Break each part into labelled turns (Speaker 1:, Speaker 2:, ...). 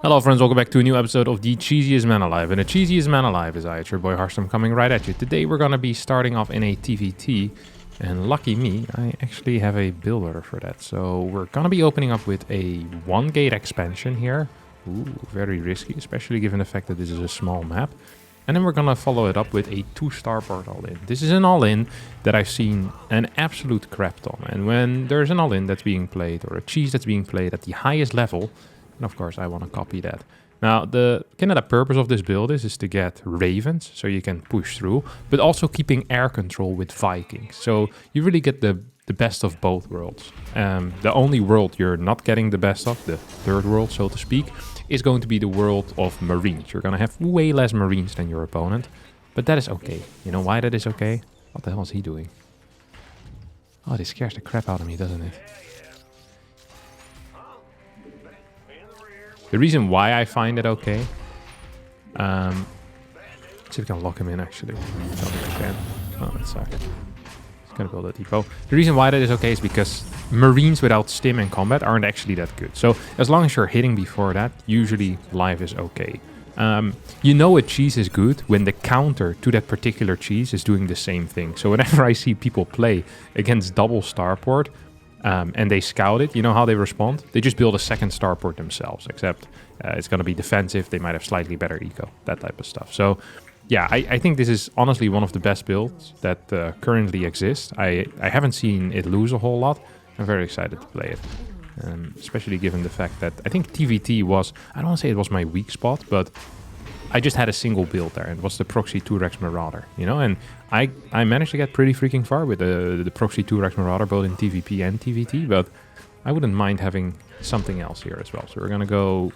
Speaker 1: Hello friends, welcome back to a new episode of The Cheesiest Man Alive. And the cheesiest man alive is it's your boy Harstem coming right at you. Today we're gonna be starting off in a TVT. And lucky me, I actually have a build order for that. So we're gonna be opening up with a 1-gate expansion here. Ooh, very risky, especially given the fact that this is a small map. And then we're gonna follow it up with a 2-starport all-in. This is an all-in that I've seen an absolute crap ton. And when there's an all-in that's being played, or a cheese that's being played at the highest level, and of course I want to copy that. Now the purpose of this build is to get ravens, so you can push through, but also keeping air control with Vikings. So you really get the best of both worlds. The only world you're not getting the best of, the third world so to speak, is going to be the world of Marines. You're going to have way less Marines than your opponent, but that is okay. You know why that is okay? What the hell is he doing? Oh, this scares the crap out of me, doesn't it? The reason why I find it okay, let's see if we can lock him in actually. I don't think I can. Oh, that sucks. He's gonna build a depot. The reason why that is okay is because Marines without stim and combat aren't actually that good. So as long as you're hitting before that, usually life is okay. You know a cheese is good when the counter to that particular cheese is doing the same thing. So whenever I see people play against double starport, and they scout it, you know how they respond? They just build a second starport themselves, except it's going to be defensive, they might have slightly better eco, that type of stuff. So yeah, I think this is honestly one of the best builds that currently exist. I haven't seen it lose a whole lot. I'm very excited to play it, especially given the fact that I think TVT was, I don't want to say it was my weak spot, but I just had a single build there, and it was the Proxy 2-Rex Marauder, you know, and I managed to get pretty freaking far with the Proxy 2-Rex Marauder, both in TVP and TVT, but I wouldn't mind having something else here as well. So we're going to go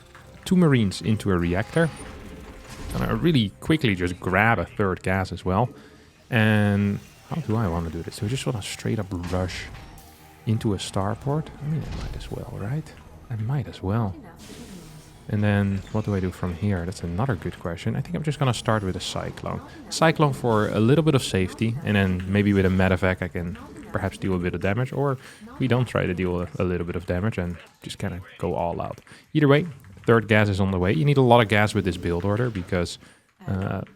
Speaker 1: 2 Marines into a reactor, and I really quickly just grab a 3rd gas as well. And how do I want to do this? Do I just want to straight up rush into a starport? I mean, I might as well, right? I might as well. And then what do I do from here? That's another good question. I think I'm just going to start with a Cyclone. Cyclone for a little bit of safety, and then maybe with a medevac I can perhaps deal a bit of damage, or we don't try to deal a little bit of damage and just kind of go all out. Either way, 3rd gas is on the way. You need a lot of gas with this build order because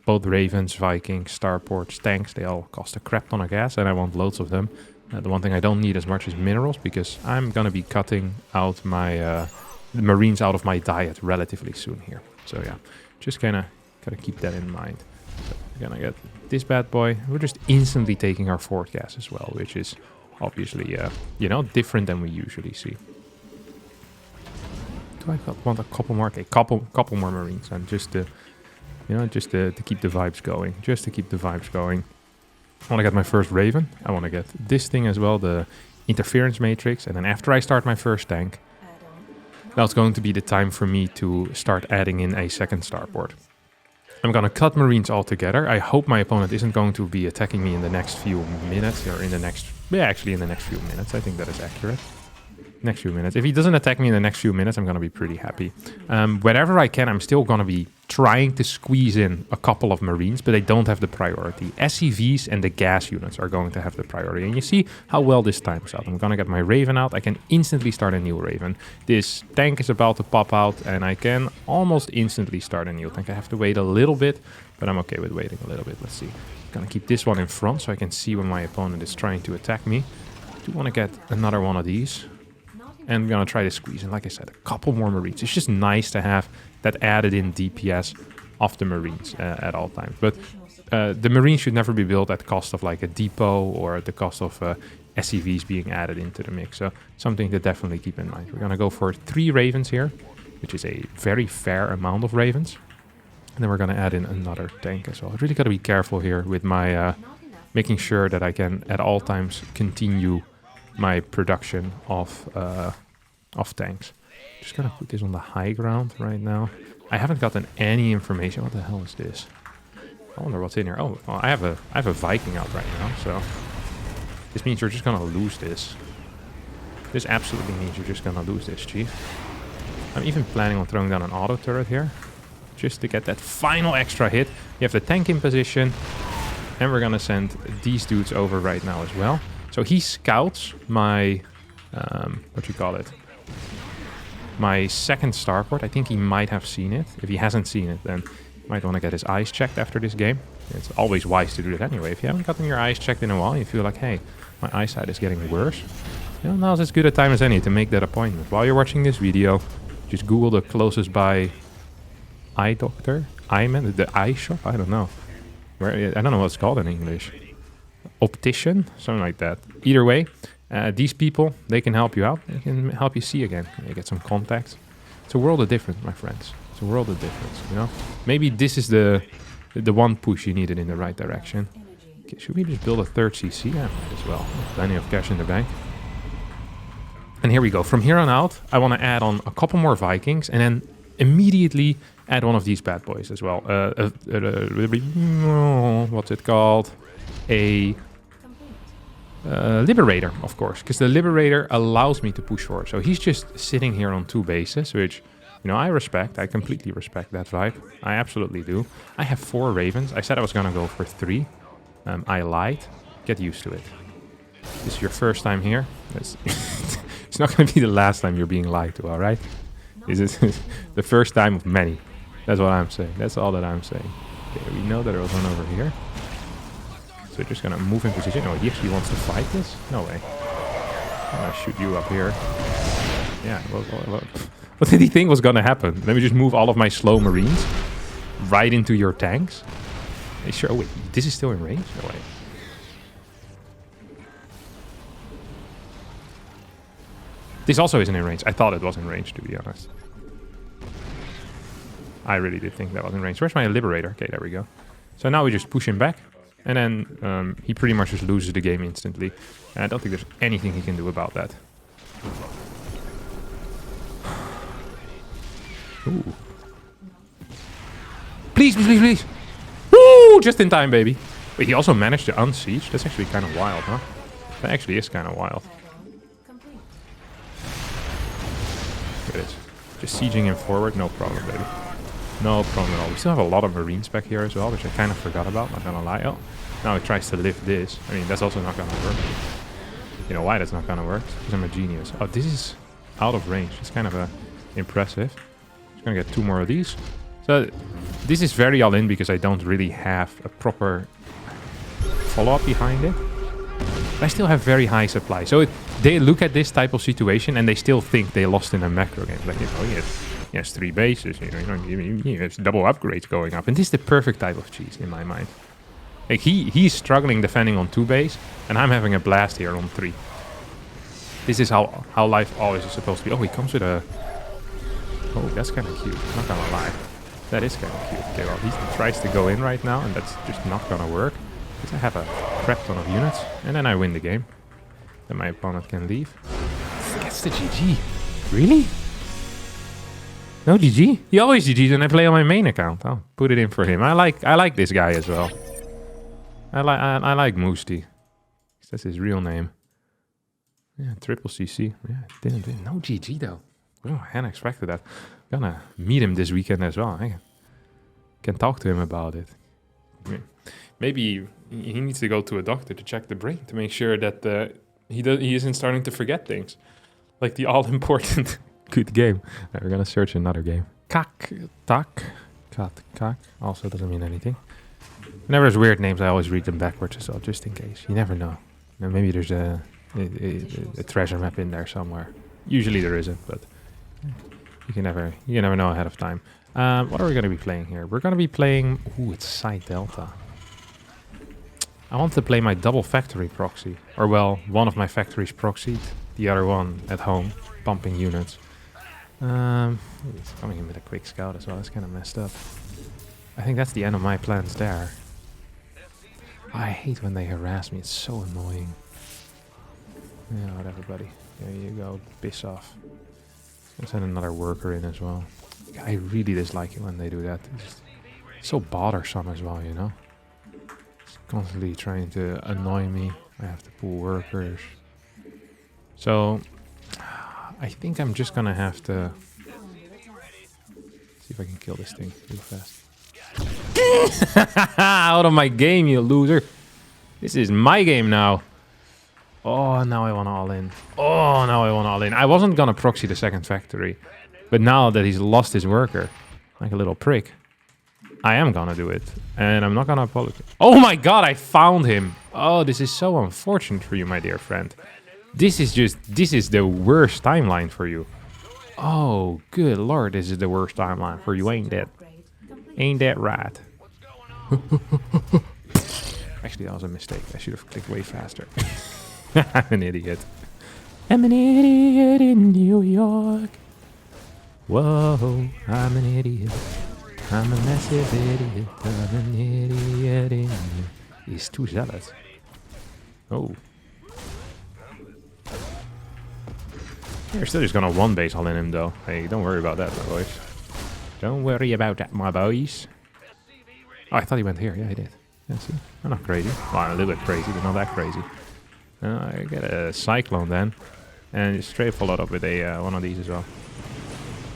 Speaker 1: both Ravens, Vikings, Starports, tanks, they all cost a crap ton of gas, and I want loads of them. The one thing I don't need as much is minerals, because I'm going to be cutting out my... the Marines out of my diet relatively soon here. So yeah, just kind of gotta keep that in mind. So we're gonna get this bad boy. We're just instantly taking our 4th gas as well, which is obviously, you know, different than we usually see. Do I want a couple more? Okay, couple more Marines, and just to, you know, just to keep the vibes going. Just to keep the vibes going. I want to get my first Raven. I want to get this thing as well, the interference matrix, and then after I start my first tank, that's going to be the time for me to start adding in a 2nd starport. I'm going to cut Marines altogether. I hope my opponent isn't going to be attacking me in the next few minutes, or in the next... Yeah, actually in the next few minutes. I think that is accurate. Next few minutes. If he doesn't attack me in the next few minutes, I'm going to be pretty happy. Wherever I can, I'm still going to be trying to squeeze in a couple of Marines, but they don't have the priority. SCVs and the gas units are going to have the priority. And you see how well this times out. I'm going to get my Raven out. I can instantly start a new Raven. This tank is about to pop out, and I can almost instantly start a new tank. I have to wait a little bit, but I'm okay with waiting a little bit. Let's see. I'm going to keep this one in front so I can see when my opponent is trying to attack me. I do want to get another one of these. And I'm going to try to squeeze in, like I said, a couple more Marines. It's just nice to have that added in DPS of the Marines at all times. But the Marines should never be built at the cost of like a depot or at the cost of SCVs being added into the mix. So something to definitely keep in mind. We're going to go for 3 Ravens here, which is a very fair amount of Ravens. And then we're going to add in another tank as well. I really got to be careful here with my making sure that I can at all times continue my production of tanks. Just gonna put this on the high ground right now. I haven't gotten any information. What the hell is this? I wonder what's in here. Oh, well, I have a Viking out right now, so this means you're just gonna lose this. This absolutely means you're just gonna lose this, Chief. I'm even planning on throwing down an auto turret here, just to get that final extra hit. You have the tank in position, and we're gonna send these dudes over right now as well. So he scouts my, what you call it? my second starport. I think he might have seen it. If he hasn't seen it, then you might want to get his eyes checked after this game. It's always wise to do that anyway. If you haven't gotten your eyes checked in a while, you feel like, hey, my eyesight is getting worse. You know, now's as good a time as any to make that appointment. While you're watching this video, just Google the closest by eye doctor, the eye shop. I don't know. I don't know what it's called in English. Optician, something like that. Either way, these people, they can help you out. They can help you see again. You get some contacts. It's a world of difference, my friends. It's a world of difference, you know? Maybe this is the one push you needed in the right direction. Okay, should we just build a third CC? Yeah, might as well. Plenty of cash in the bank. And here we go. From here on out, I want to add on a couple more Vikings and then immediately add one of these bad boys as well. What's it called? A Liberator, of course, because the Liberator allows me to push forward. So he's just sitting here on 2 bases, which, you know, I respect. I completely respect that vibe. I absolutely do. I have 4 Ravens. I said I was going to go for 3. I lied. Get used to it. This is your first time here. It's not going to be the last time you're being lied to, all right? This is the first time of many. That's what I'm saying. That's all that I'm saying. Okay, we know that there was one over here. So we're just going to move in position. Oh, he actually wants to fight this? No way. I'm going to shoot you up here. Yeah, what did he think was going to happen? Let me just move all of my slow Marines right into your tanks. Hey, sure. Oh, wait, this is still in range? No way. This also isn't in range. I thought it was in range, to be honest. I really did think that was in range. Where's my Liberator? Okay, there we go. So now we just push him back. And then he pretty much just loses the game instantly. And I don't think there's anything he can do about that. Ooh. Please, please, please, please. Woo! Just in time, baby. Wait, he also managed to unsiege? That's actually kind of wild, huh? That actually is kind of wild. Look at this. Just sieging him forward, no problem, baby. No problem at all. We still have a lot of Marines back here as well, which I kind of forgot about, not gonna lie. Oh, now he tries to lift this. I mean, that's also not gonna work. You know why that's not gonna work? Because I'm a genius. Oh, this is out of range. It's kind of impressive. Just gonna get 2 more of these. So this is very all in because I don't really have a proper follow-up behind it. But I still have very high supply. So they look at this type of situation and they still think they lost in a macro game. Like, you know, he has 3 bases, you know, he has double upgrades going up. And this is the perfect type of cheese in my mind. Like he's struggling defending on 2 base and I'm having a blast here on 3. This is how life always is supposed to be. Oh, he comes with a... Oh, that's kind of cute. Not gonna lie. That is kind of cute. Okay, well, he tries to go in right now and that's just not gonna work. Because I have a crap ton of units. And then I win the game. Then my opponent can leave. That's the GG. Really? No GG? He always GG's when I play on my main account. I'll put it in for him. I like this guy as well. I like Moosty. That's his real name. Yeah, triple CC. Yeah, didn't no GG though. Oh, I hadn't expected that. I'm gonna meet him this weekend as well. I can talk to him about it. Maybe he needs to go to a doctor to check the brain to make sure that he isn't starting to forget things. Like the all-important good game. Right, we're gonna search another game. Kak, tak, kat, kak. Also doesn't mean anything. Whenever there's weird names, I always read them backwards as well, just in case. You never know. Maybe there's a treasure map in there somewhere. Usually there isn't, but you never know ahead of time. What are we gonna be playing here? We're gonna be playing. Ooh, it's Side Delta. I want to play my double factory proxy. Or well, one of my factories proxied, the other one at home, pumping units. He's coming in with a quick scout as well, that's kind of messed up. I think that's the end of my plans there. I hate when they harass me, it's so annoying. Yeah, whatever, buddy. There you go, piss off. Let's send another worker in as well. I really dislike it when they do that. It's so bothersome as well, you know? Constantly trying to annoy me. I have to pull workers. So I think I'm just gonna have to see if I can kill this thing real fast. Out of my game, you loser. This is my game now. Oh, now I want all in. Oh, now I want all in. I wasn't gonna proxy the second factory. But now that he's lost his worker, like a little prick, I am gonna do it. And I'm not gonna apologize. Oh my god, I found him! Oh, this is so unfortunate for you, my dear friend. This is the worst timeline for you. Oh, good lord, this is the worst timeline for you, ain't that? Ain't that right? Actually, that was a mistake. I should have clicked way faster. I'm an idiot. I'm an idiot in New York. Whoa, I'm an idiot. I'm a massive idiot. I'm an idiot in New York. He's too zealous. Oh. You're still just gonna one base all in him though. Hey, don't worry about that, my boys. Don't worry about that, my boys. Oh, I thought he went here. Yeah, he did. Yeah, see? I'm not crazy. Well, I'm a little bit crazy, but not that crazy. I get a Cyclone then. And straight follow up with a one of these as well.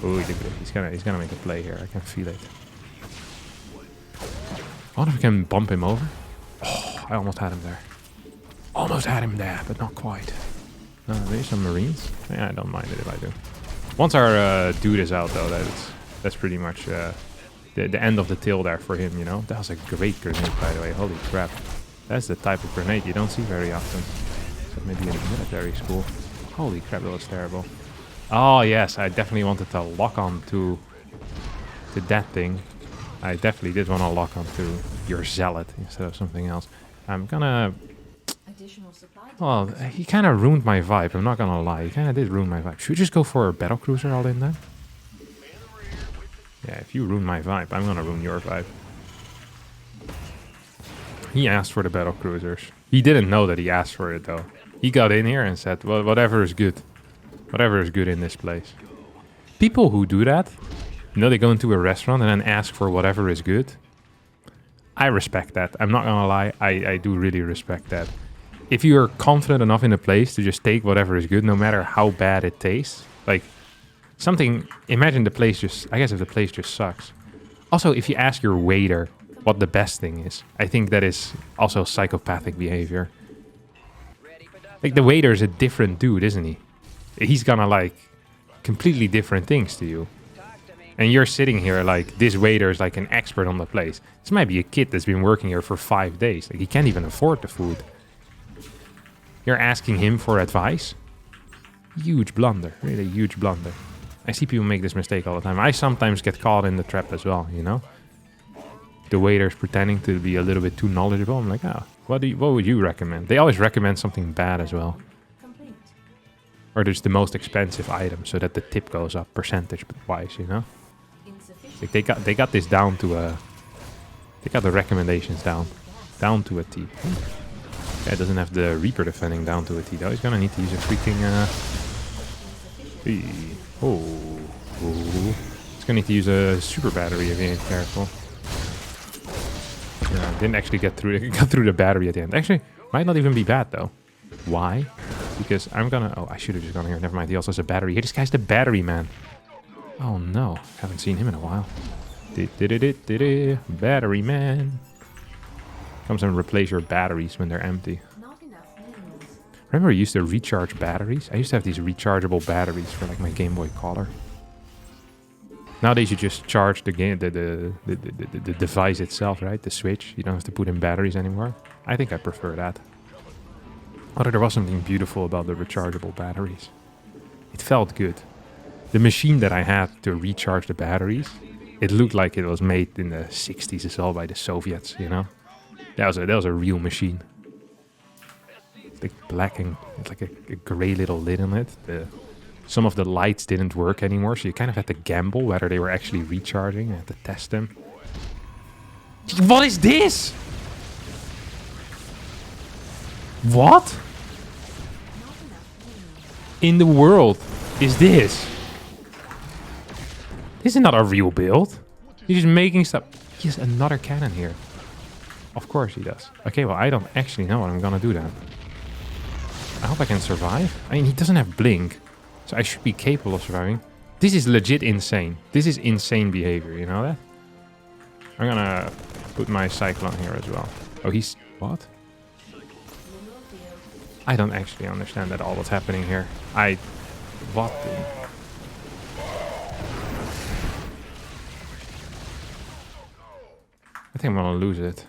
Speaker 1: Ooh, he's gonna make a play here. I can feel it. I wonder if we can bump him over. Oh, I almost had him there. Almost had him there, but not quite. There's some Marines. Yeah, I don't mind it if I do. Once our dude is out, though, that's pretty much the end of the tail there for him, you know? That was a great grenade, by the way. Holy crap. That's the type of grenade you don't see very often. So maybe in a military school. Holy crap, that was terrible. Oh, yes, I definitely wanted to lock on to that thing. I definitely did want to lock on to your zealot instead of something else. I'm gonna... Well, he kind of ruined my vibe, I'm not gonna lie. He kind of did ruin my vibe. Should we just go for a battlecruiser all in then? Yeah, if you ruin my vibe, I'm gonna ruin your vibe. He asked for the battlecruisers. He didn't know that he asked for it though. He got in here and said, well, whatever is good. Whatever is good in this place. People who do that, you know, they go into a restaurant and then ask for whatever is good. I respect that. I'm not gonna lie, I do really respect that. If you're confident enough in a place to just take whatever is good, no matter how bad it tastes, like something, imagine the place just, I guess if the place just sucks. Also, if you ask your waiter what the best thing is, I think that is also psychopathic behavior. Like the waiter is a different dude, isn't he? He's gonna like completely different things to you. And you're sitting here like, this waiter is like an expert on the place. This might be a kid that's been working here for 5 days. Like he can't even afford the food. You're asking him for advice? Huge blunder, really huge blunder. I see people make this mistake all the time. I sometimes get caught in the trap as well, you know? The waiter's pretending to be a little bit too knowledgeable. I'm like, oh, what would you recommend? They always recommend something bad as well. Or there's the most expensive item so that the tip goes up percentage-wise, you know? Like they got this down to a... They got the recommendations down to a T. Yeah, it doesn't have the Reaper defending down to a T though. He's gonna need to use a freaking... He's gonna need to use a super battery if he ain't careful. Yeah, didn't actually get through. Got through the battery at the end. Actually, might not even be bad though. Why? Because I'm gonna... Oh, I should have just gone here. Never mind. He also has a battery. Hey, this guy's the battery man. Oh no, haven't seen him in a while. Battery man. Comes and replace your batteries when they're empty. Remember I used to recharge batteries? I used to have these rechargeable batteries for like my Game Boy Color. Nowadays you just charge the game, the device itself, right? The Switch. You don't have to put in batteries anymore. I think I prefer that. Although there was something beautiful about the rechargeable batteries. It felt good. The machine that I had to recharge the batteries, it looked like it was made in the 60s as well by the Soviets, you know? That was a real machine. It's like black and it's like a gray little lid on it. Some of the lights didn't work anymore, so you kind of had to gamble whether they were actually recharging. I had to test them. What is this? What in the world is this? This is not a real build. He's just making stuff. He has another cannon here. Of course he does. Okay, well, I don't actually know what I'm gonna do then. I hope I can survive. I mean, he doesn't have blink, so I should be capable of surviving. This is legit insane. This is insane behavior, you know that? I'm gonna put my Cyclone here as well. Oh, he's... What? I don't actually understand at all what's happening here. What? think I'm gonna lose it.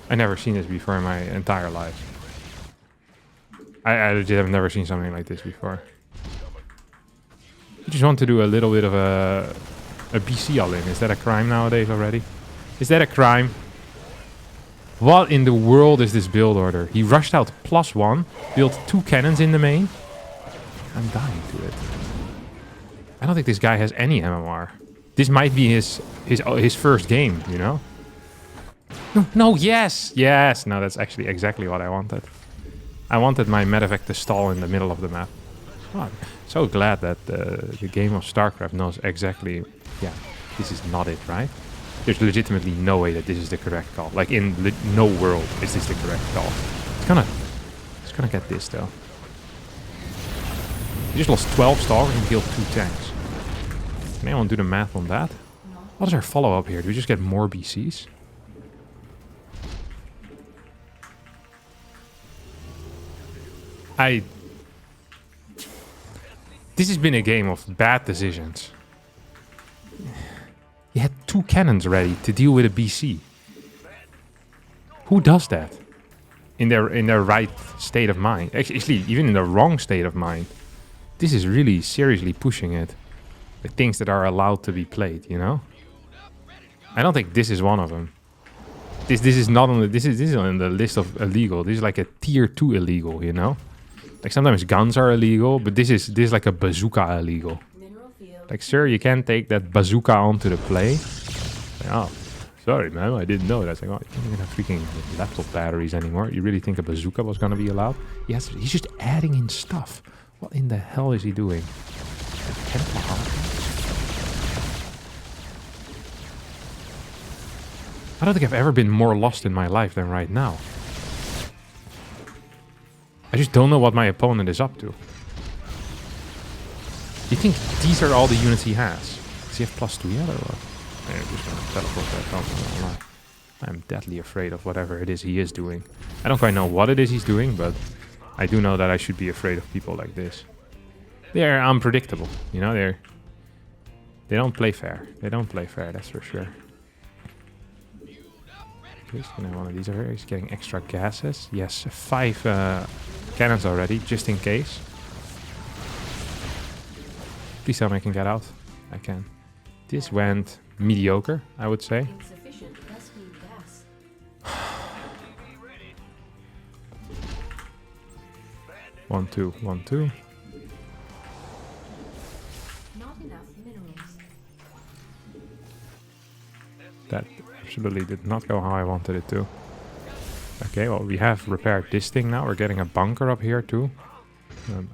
Speaker 1: I never seen this before in my entire life. I legit have never seen something like this before. You just want to do a little bit of a BC all-in. Is that a crime nowadays already? Is that a crime? What in the world is this build order? He rushed out +1, built 2 cannons in the main. I'm dying to it. I don't think this guy has any MMR. This might be his first game, you know? No, yes! Yes! No, that's actually exactly what I wanted. I wanted my medevac to stall in the middle of the map. Oh, I'm so glad that the game of StarCraft knows exactly... Yeah, this is not it, right? There's legitimately no way that this is the correct call. Like, in no world is this the correct call. It's gonna get this, though. He just lost 12 stalkers and killed 2 tanks. Can anyone do the math on that? What is our follow-up here? Do we just get more BCs? This has been a game of bad decisions. He had 2 cannons ready to deal with a BC. Who does that? In their right state of mind. Actually, even in the wrong state of mind. This is really seriously pushing it. The things that are allowed to be played, you know? I don't think this is one of them. This is not on the this is on the list of illegal. This is like a tier 2 illegal, you know? Like sometimes guns are illegal, but this is like a bazooka illegal. Like, sir, you can't take that bazooka onto the play. Like, oh, sorry, man, I didn't know that. It's like, oh, you can't even have freaking laptop batteries anymore. You really think a bazooka was gonna be allowed? Yes, he's just adding in stuff. What in the hell is he doing? I don't think I've ever been more lost in my life than right now. I just don't know what my opponent is up to. You think these are all the units he has? Does he have +2 yet or what? I'm just gonna teleport that down. I'm deadly afraid of whatever it is he is doing. I don't quite know what it is he's doing, but I do know that I should be afraid of people like this. They're unpredictable, you know, they don't play fair. They don't play fair, that's for sure. Okay, he's gonna one of these over here. He's getting extra gases. Yes, 5 cannons already, just in case. Please tell me I can get out. I can. This went mediocre, I would say. 1, 2, 1, 2. That absolutely did not go how I wanted it to. Okay, well, we have repaired this thing now. We're getting a bunker up here too.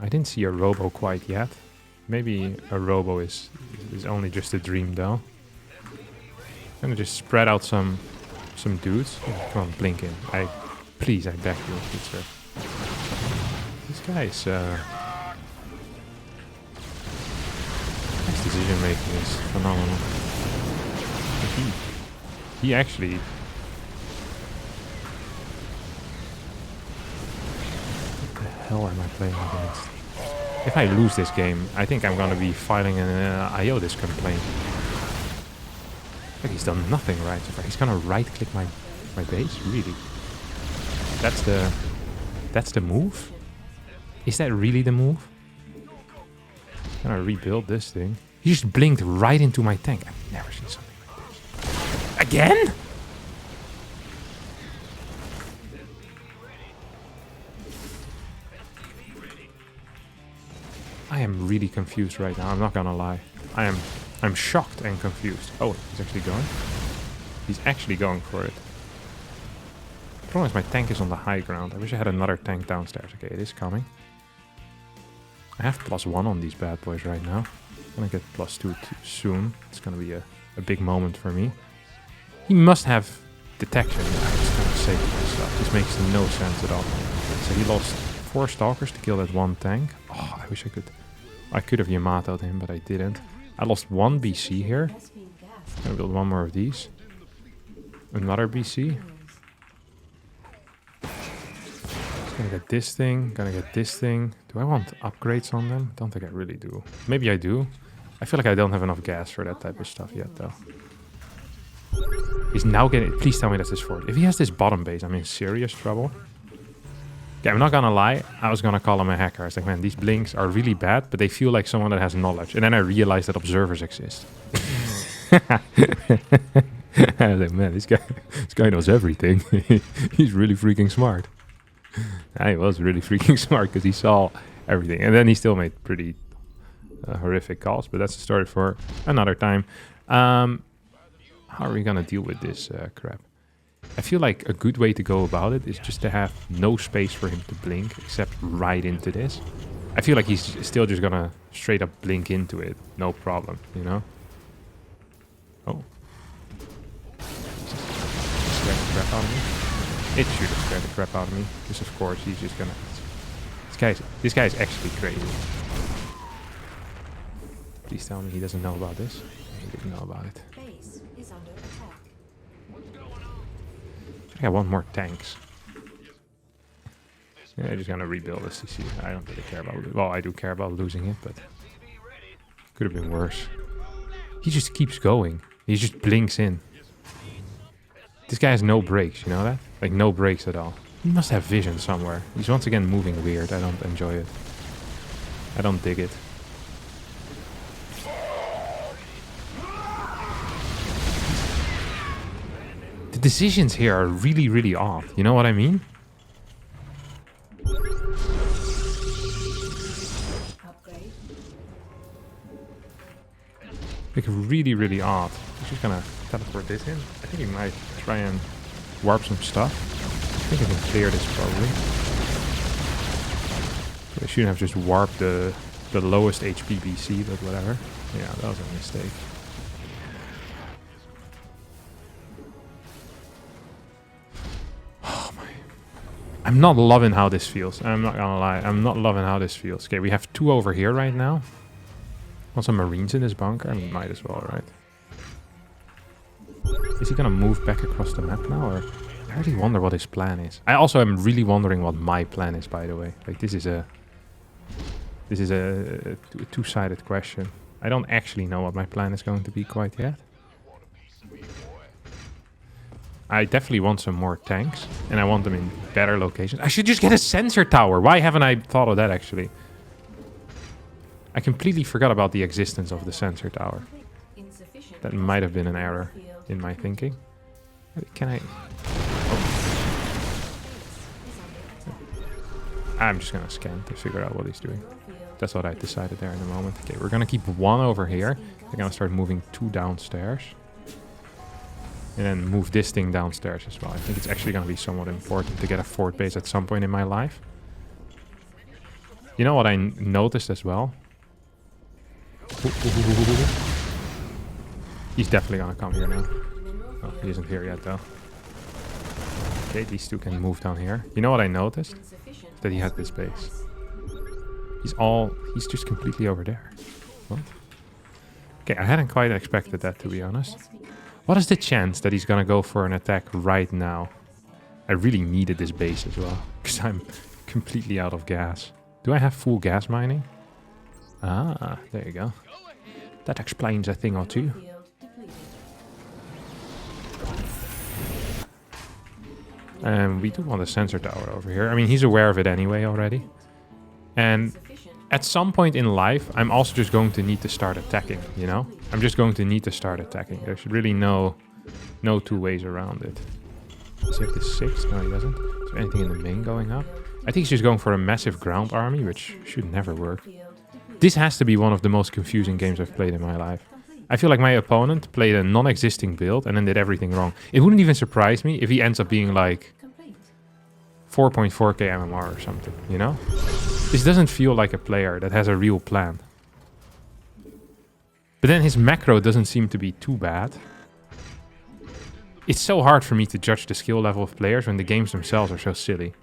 Speaker 1: I didn't see a robo quite yet. Maybe a robo is only just a dream though. I'm gonna just spread out some dudes. Oh, come on, blink in. Please, I beg you, good sir. This guy's his decision making is phenomenal. He actually. What the hell am I playing against? If I lose this game, I think I'm gonna be filing an IODIS complaint. Like he's done nothing right so far. He's gonna right-click my base? Really? That's the move? Is that really the move? I'm gonna rebuild this thing. He just blinked right into my tank. I've never seen something like this. Again? I am really confused right now, I'm not gonna lie. I'm shocked and confused. Oh, he's actually going. He's actually going for it. The problem is my tank is on the high ground. I wish I had another tank downstairs. Okay, it is coming. I have +1 on these bad boys right now. I'm gonna get +2 soon. It's gonna be a big moment for me. He must have detection. I was gonna say to myself, this makes no sense at all. So he lost 4 stalkers to kill that 1 tank. Oh, I wish I could. I could have Yamato'd him, but I didn't. I lost 1 BC here. I'm gonna build 1 more of these. Another BC. Gonna get this thing, gonna get this thing. Do I want upgrades on them? Don't think I really do. Maybe I do. I feel like I don't have enough gas for that type of stuff yet, though. He's now getting... Please tell me that's his fort. If he has this bottom base, I'm in serious trouble. Yeah, I'm not gonna lie. I was gonna call him a hacker. I was like, man, these blinks are really bad, but they feel like someone that has knowledge. And then I realized that observers exist. I was like, man, this guy knows everything. He's really freaking smart. He was really freaking smart because he saw everything. And then he still made pretty horrific calls, but that's a story for another time. How are we gonna deal with this crap? I feel like a good way to go about it is just to have no space for him to blink except right into this. I feel like he's still just gonna straight up blink into it, no problem, you know? Oh. Scared the crap out of me. It should have scared the crap out of me, because of course he's just gonna... This guy is actually crazy. Please tell me he doesn't know about this. He didn't know about it. I want more tanks. Yeah, I'm just gonna rebuild this CC. I don't really care about it. Well, I do care about losing it, but could have been worse. He just keeps going. He just blinks in. This guy has no brakes, you know that? Like no brakes at all. He must have vision somewhere. He's once again moving weird. I don't enjoy it. I don't dig it. Decisions here are really, really odd. You know what I mean? Like really, really odd. I'm just gonna teleport this in. I think he might try and warp some stuff. I think I can clear this probably. I shouldn't have just warped the lowest HP BC, but whatever. Yeah, that was a mistake. I'm not loving how this feels. I'm not gonna lie. I'm not loving how this feels. Okay, we have 2 over here right now. Want some marines in this bunker? I mean, might as well, right? Is he gonna move back across the map now? Or I really wonder what his plan is. I also am really wondering what my plan is, by the way. Like, this is a two-sided question. I don't actually know what my plan is going to be quite yet. I definitely want some more tanks, and I want them in better locations. I should just get a sensor tower. Why haven't I thought of that, actually? I completely forgot about the existence of the sensor tower. That might have been an error in my thinking. Can I... Oh. I'm just going to scan to figure out what he's doing. That's what I decided there in a moment. Okay, we're going to keep 1 over here. We're going to start moving 2 downstairs. And then move this thing downstairs as well. I think it's actually going to be somewhat important to get a fort base at some point in my life. You know what I noticed as well? He's definitely going to come here now. Oh, he isn't here yet though. Okay, these 2 can move down here. You know what I noticed? That he had this base. He's just completely over there. What? Okay, I hadn't quite expected that, to be honest. What is the chance that he's gonna go for an attack right now? I really needed this base as well, because I'm completely out of gas. Do I have full gas mining? Ah, there you go. That explains a thing or two. And we do want a sensor tower over here. I mean, he's aware of it anyway already. And at some point in life, I'm also just going to need to start attacking, you know? I'm just going to need to start attacking. There's really no 2 ways around it. Does he have this 6? No, he doesn't. Is there anything in the main going up? I think he's just going for a massive ground army, which should never work. This has to be one of the most confusing games I've played in my life. I feel like my opponent played a non-existing build and then did everything wrong. It wouldn't even surprise me if he ends up being like 4.4k MMR or something, you know? This doesn't feel like a player that has a real plan. But then his macro doesn't seem to be too bad. It's so hard for me to judge the skill level of players when the games themselves are so silly.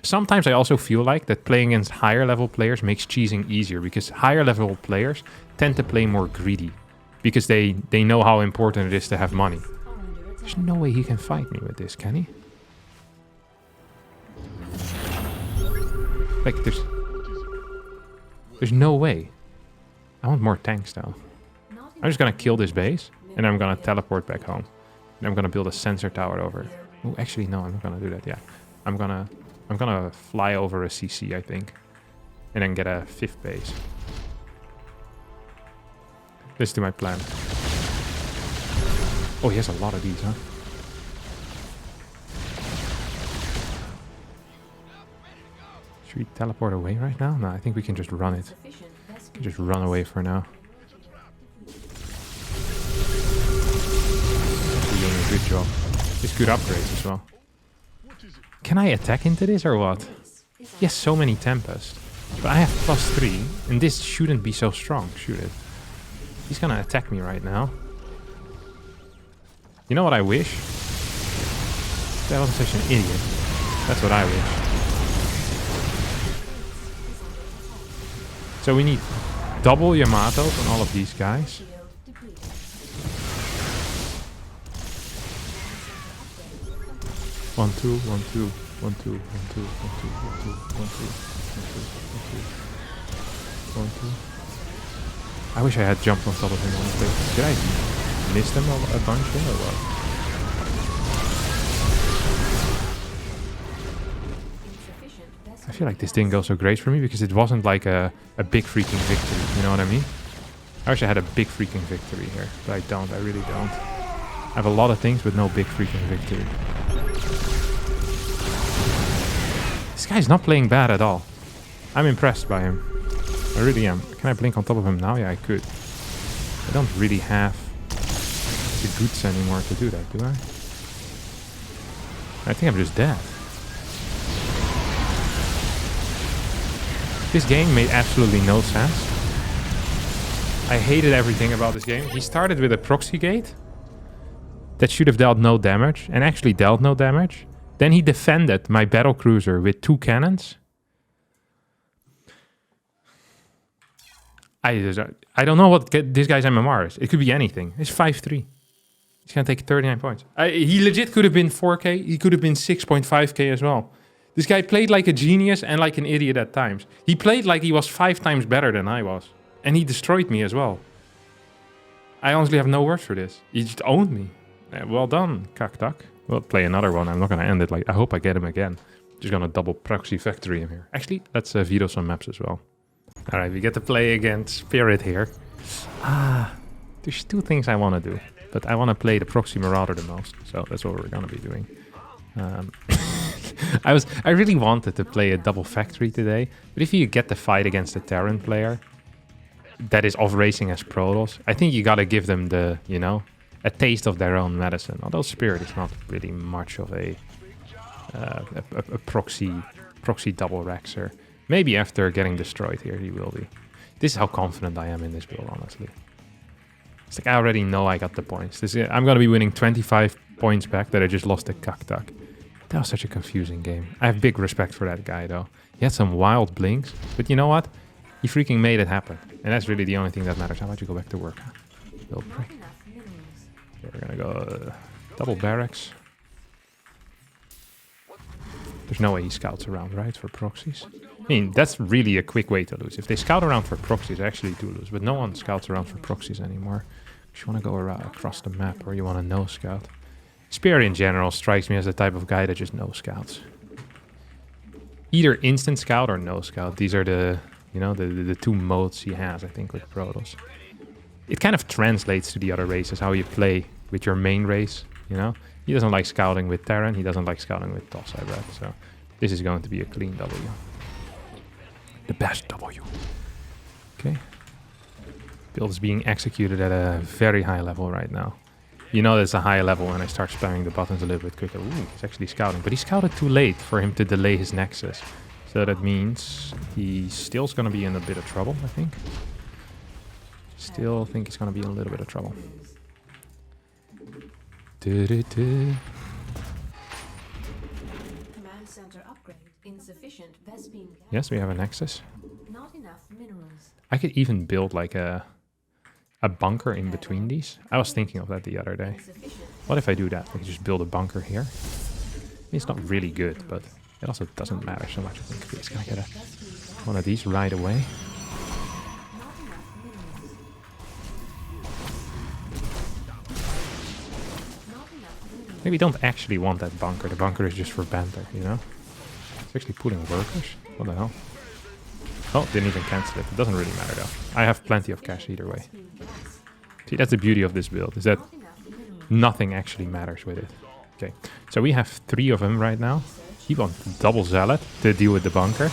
Speaker 1: Sometimes I also feel like that playing against higher level players makes cheesing easier, because higher level players tend to play more greedy. Because they know how important it is to have money. There's no way he can fight me with this, can he? Like, there's no way. I want more tanks though. I'm just gonna kill this base and I'm gonna teleport back home. I'm gonna build a sensor tower over it. Oh, actually, no, I'm not gonna do that. Yeah, I'm gonna fly over a CC, I think, and then get a 5th base. Listen to my plan. Oh, he has a lot of these, huh? Should we teleport away right now? No, I think we can just run it. We can just run away for now. We're doing a good job. It's good upgrades as well. Can I attack into this or what? He has so many Tempest. But I have +3, and this shouldn't be so strong, should it? He's gonna attack me right now. You know what I wish? That wasn't such an idiot. That's what I wish. So we need double Yamatos on all of these guys. One, two, 1, 2, 1, 2, 1, 2, 1, 2, 1, 2, 1, 2, 1, 2, 1, 2. I wish I had jumped on top of him honestly. Did I miss them a bunch here or what? I feel like this didn't go so great for me because it wasn't like a big freaking victory, you know what I mean? I wish I had a big freaking victory here, but I don't, I really don't. I have a lot of things, but no big freaking victory. This guy's not playing bad at all. I'm impressed by him. I really am. Can I blink on top of him now? Yeah, I could. I don't really have the goods anymore to do that, do I? I think I'm just dead. This game made absolutely no sense. I hated everything about this game. He started with a proxy gate that should have dealt no damage and actually dealt no damage. Then he defended my battlecruiser with 2 cannons. I don't know what this guy's MMR is. It could be anything. It's 5-3. He's gonna take 39 points. He legit could have been 4k. He could have been 6.5k as well. This guy played like a genius and like an idiot at times. He played like he was 5 times better than I was. And he destroyed me as well. I honestly have no words for this. He just owned me. Well done, Kaktak. We'll play another one. I'm not gonna end it like... I hope I get him again. Just gonna double proxy factory him here. Actually, let's veto some maps as well. Alright, we get to play against Spirit here. There's 2 things I want to do. But I want to play the Proxy Marauder the most. So that's what we're gonna be doing. I really wanted to play a double factory today. But if you get the fight against a Terran player that is off racing as Protoss, I think you gotta give them the, you know, a taste of their own medicine. Although Spirit is not really much of a proxy double Rexer. Maybe after getting destroyed here, he will be. This is how confident I am in this build, honestly. It's like I already know I got the points. I'm going to be winning 25 points back that I just lost to Kaktak. That was such a confusing game. I have big respect for that guy, though. He had some wild blinks, but you know what? He freaking made it happen. And that's really the only thing that matters. How about you go back to work, huh? Little prick. Okay, we're going to go double barracks. There's no way he scouts around, right, for proxies? I mean, that's really a quick way to lose. If they scout around for proxies, I actually do lose. But no one scouts around for proxies anymore. If you want to go around across the map or you want to no-scout. Spear in general strikes me as the type of guy that just no-scouts. Either instant scout or no-scout. These are the, you know, the 2 modes he has, I think, with Protoss. It kind of translates to the other races, how you play with your main race, you know? He doesn't like scouting with Terran, he doesn't like scouting with Toss, I bet. So this is going to be a clean W. The best W. Okay. Build is being executed at a very high level right now. You know there's a high level when I start spamming the buttons a little bit quicker. Ooh, he's actually scouting. But he scouted too late for him to delay his Nexus. So that means he still's going to be in a bit of trouble, I think. Still think he's going to be in a little bit of trouble. Command center upgrade insufficient. Yes, we have a Nexus. Not enough minerals. I could even build like a bunker in between these. I was thinking of that the other day. What if I do that? I could just build a bunker here. It's not really good, but it also doesn't matter so much. I think we're just gonna get one of these right away. Maybe don't actually want that bunker. The bunker is just for banter, you know? It's actually pulling workers. What the hell? Oh, didn't even cancel it. It doesn't really matter though. I have plenty of cash either way. See, that's the beauty of this build, is that nothing actually matters with it. Okay, so we have 3 of them right now. He wants double Zealot to deal with the bunker.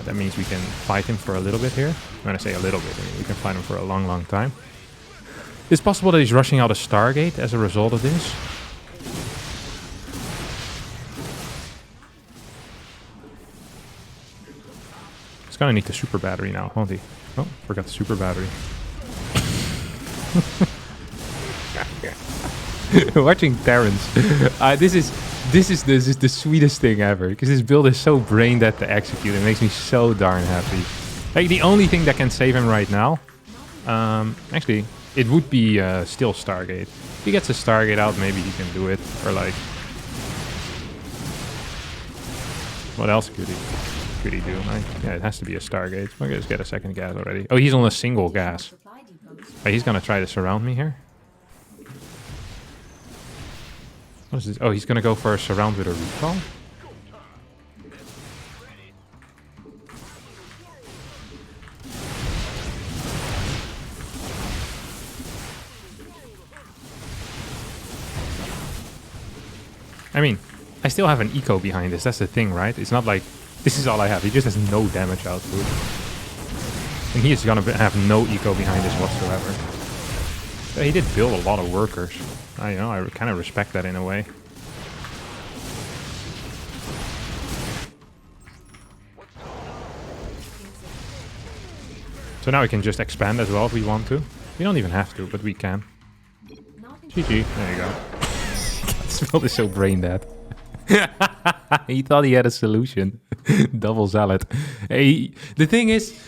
Speaker 1: That means we can fight him for a little bit here. When I say a little bit, I mean we can fight him for a long, long time. It's possible that he's rushing out a Stargate as a result of this. He's gonna need the super battery now, won't he? Oh, forgot the super battery. Watching Terrence, this is the sweetest thing ever, because this build is so brain dead to execute. It makes me so darn happy. Like, the only thing that can save him right now, actually, it would be still Stargate. If he gets a Stargate out, maybe he can do it. Or like, what else could he do? Yeah, it has to be a Stargate. I'm gonna just get a second gas already. Oh, he's on a single gas. Oh, he's gonna try to surround me here. What is this? Oh, he's gonna go for a surround with a recall? I mean, I still have an eco behind this. That's the thing, right? It's not like this is all I have. He just has no damage output. And he is gonna have no eco behind this whatsoever. So he did build a lot of workers. I kind of respect that in a way. So now we can just expand as well if we want to. We don't even have to, but we can. GG. There you go. This build is so brain dead. He thought he had a solution. Double Zealot. Hey, the thing is,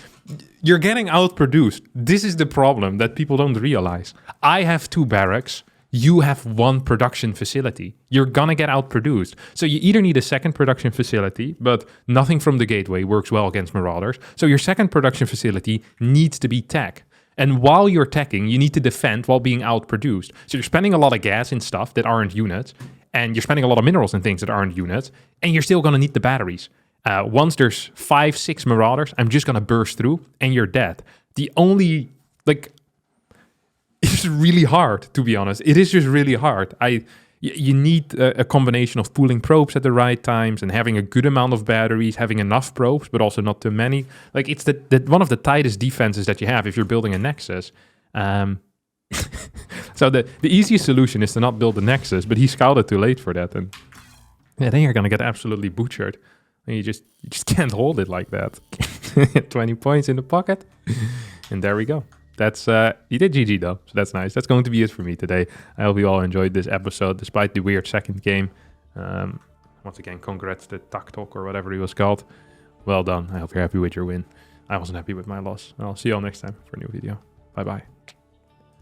Speaker 1: you're getting outproduced. This is the problem that people don't realize. I have 2 barracks. You have 1 production facility. You're gonna get outproduced. So you either need a second production facility, but nothing from the gateway works well against marauders. So your second production facility needs to be tech. And while you're teching, you need to defend while being outproduced. So you're spending a lot of gas in stuff that aren't units, and you're spending a lot of minerals in things that aren't units, and you're still gonna need the batteries. Once there's 5, 6 marauders, I'm just gonna burst through, and you're dead. The only, like, it's really hard, to be honest. It is just really hard. You need a combination of pooling probes at the right times and having a good amount of batteries, having enough probes, but also not too many. Like, it's one of the tightest defenses that you have if you're building a Nexus. So the easiest solution is to not build a Nexus, but he scouted too late for that. And yeah, then you're going to get absolutely butchered. And you just can't hold it like that. 20 points in the pocket. And there we go. That's he did GG though, so that's nice. That's going to be it for me today. I hope you all enjoyed this episode, despite the weird second game. Once again, congrats to Tak Tok or whatever he was called. Well done. I hope you're happy with your win. I wasn't happy with my loss. I'll see you all next time for a new video. Bye bye.